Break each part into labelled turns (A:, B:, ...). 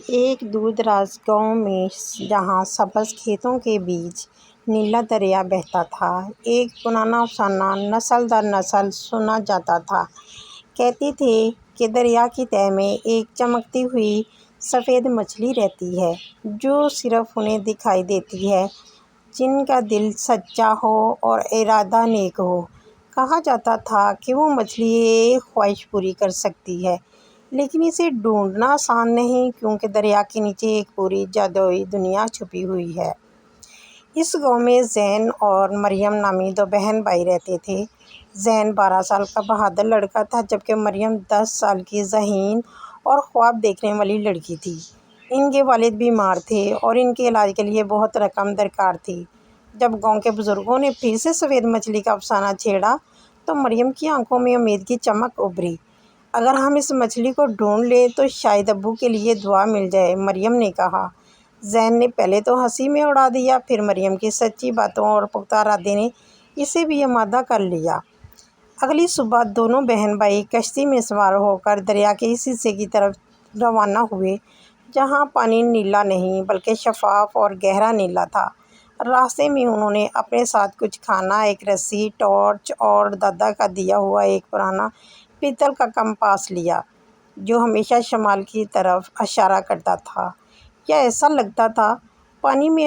A: ایک دور دراز گاؤں میں جہاں سبز کھیتوں کے بیچ نیلا دریا بہتا تھا، ایک پرانا افسانہ نسل در نسل سنا جاتا تھا۔ کہتے تھے کہ دریا کی تہہ میں ایک چمکتی ہوئی سفید مچھلی رہتی ہے جو صرف انہیں دکھائی دیتی ہے جن کا دل سچا ہو اور ارادہ نیک ہو۔ کہا جاتا تھا کہ وہ مچھلی ایک خواہش پوری کر سکتی ہے، لیکن اسے ڈھونڈنا آسان نہیں کیونکہ دریا کے نیچے ایک پوری جادوئی دنیا چھپی ہوئی ہے۔ اس گاؤں میں زین اور مریم نامی دو بہن بھائی رہتے تھے۔ زین 12 سال کا بہادر لڑکا تھا جبکہ مریم 10 سال کی ذہین اور خواب دیکھنے والی لڑکی تھی۔ ان کے والد بیمار تھے اور ان کے علاج کے لیے بہت رقم درکار تھی۔ جب گاؤں کے بزرگوں نے پھر سے سفید مچھلی کا افسانہ چھیڑا تو مریم کی آنکھوں میں امید کی چمک ابھری۔ اگر ہم اس مچھلی کو ڈھونڈ لیں تو شاید ابو کے لیے دعا مل جائے، مریم نے کہا۔ زین نے پہلے تو ہنسی میں اڑا دیا، پھر مریم کی سچی باتوں اور پختہ ارادے نے اسے بھی آمادہ کر لیا۔ اگلی صبح دونوں بہن بھائی کشتی میں سوار ہو کر دریا کے اس حصے کی طرف روانہ ہوئے جہاں پانی نیلا نہیں بلکہ شفاف اور گہرا نیلا تھا۔ راستے میں انہوں نے اپنے ساتھ کچھ کھانا، ایک رسی، ٹارچ اور دادا کا دیا ہوا ایک پرانا پیتل کا کمپاس لیا جو ہمیشہ شمال کی طرف اشارہ کرتا تھا یا ایسا لگتا تھا۔ پانی میں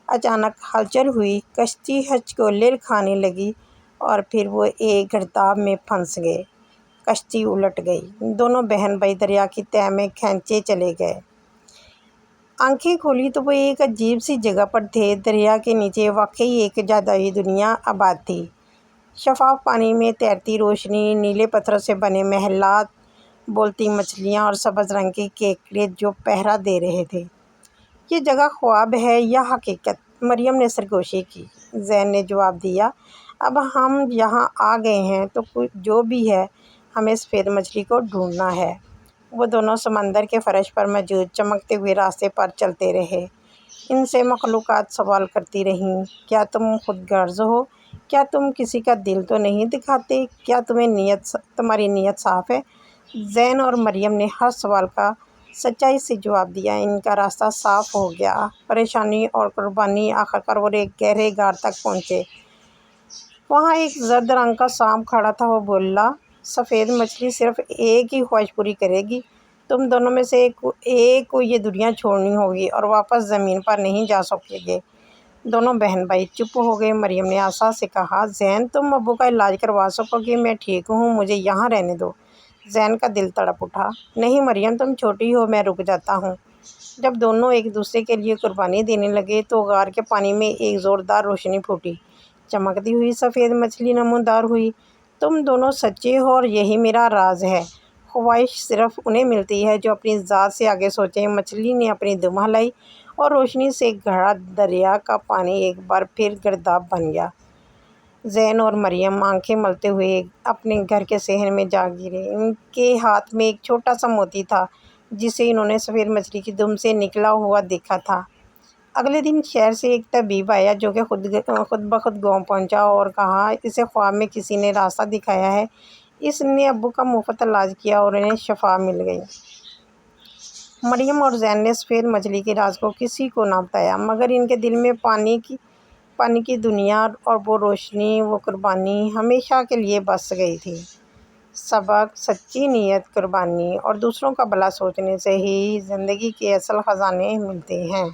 A: اچانک ہلچل ہوئی، کشتی ہچکولے کھانے لگی اور پھر وہ ایک گرداب میں پھنس گئے۔ کشتی الٹ گئی، دونوں بہن بھائی دریا کی تہہ میں کھینچے چلے گئے۔ آنکھیں کھولی تو وہ ایک عجیب سی جگہ پر تھے۔ دریا کے نیچے واقعی ایک جادوئی دنیا آباد تھی۔ شفاف پانی میں تیرتی روشنی، نیلے پتھروں سے بنے محلات، بولتی مچھلیاں اور سبز رنگ کے کیکڑے جو پہرا دے رہے تھے۔ یہ جگہ خواب ہے یا حقیقت؟ مریم نے سرگوشی کی۔ زین نے جواب دیا، اب ہم یہاں آ گئے ہیں تو جو بھی ہے ہمیں سفید مچھلی کو ڈھونڈنا ہے۔ وہ دونوں سمندر کے فرش پر موجود چمکتے ہوئے راستے پر چلتے رہے۔ ان سے مخلوقات سوال کرتی رہیں، کیا تم خود غرض ہو؟ کیا تم کسی کا دل تو نہیں دکھاتے؟ کیا تمہاری نیت صاف ہے؟ زین اور مریم نے ہر سوال کا سچائی سے جواب دیا۔ ان کا راستہ صاف ہو گیا، پریشانی اور قربانی۔ آخرکار وہ ایک گہرے غار تک پہنچے۔ وہاں ایک زرد رنگ کا سانپ کھڑا تھا۔ وہ بولا، سفید مچھلی صرف ایک ہی خواہش پوری کرے گی، تم دونوں میں سے ایک کو یہ دنیا چھوڑنی ہوگی اور واپس زمین پر نہیں جا سکو گے۔ دونوں بہن بھائی چپ ہو گئے۔ مریم نے آسا سے کہا، زین تم ابو کا علاج کروا سکو گے؟ میں ٹھیک ہوں، مجھے یہاں رہنے دو۔ زین کا دل تڑپ اٹھا، نہیں مریم تم چھوٹی ہو، میں رک جاتا ہوں۔ جب دونوں ایک دوسرے کے لیے قربانی دینے لگے تو غار کے پانی میں ایک زوردار روشنی پھوٹی۔ چمکتی ہوئی سفید مچھلی نمودار ہوئی، تم دونوں سچے ہو اور یہی میرا راز ہے۔ خواہش صرف انہیں ملتی ہے جو اپنی ذات سے آگے سوچیں۔ مچھلی نے اپنی دم ہلائی اور روشنی سے گھرا دریا کا پانی ایک بار پھر گرداب بن گیا۔ زین اور مریم آنکھیں ملتے ہوئے اپنے گھر کے صحن میں جا گرے۔ ان کے ہاتھ میں ایک چھوٹا سا موتی تھا جسے انہوں نے سفید مچھلی کی دم سے نکلا ہوا دیکھا تھا۔ اگلے دن شہر سے ایک طبیب آیا جو کہ خود بخود گاؤں پہنچا اور کہا، اسے خواب میں کسی نے راستہ دکھایا ہے۔ اس نے ابو کا مفت علاج کیا اور انہیں شفا مل گئی۔ مریم اور زین نے سفید مچھلی کے راز کو کسی کو نہ بتایا، مگر ان کے دل میں پانی کی دنیا اور وہ روشنی، وہ قربانی ہمیشہ کے لیے بس گئی تھی۔ سبق: سچی نیت، قربانی اور دوسروں کا بھلا سوچنے سے ہی زندگی کے اصل خزانے ملتے ہیں۔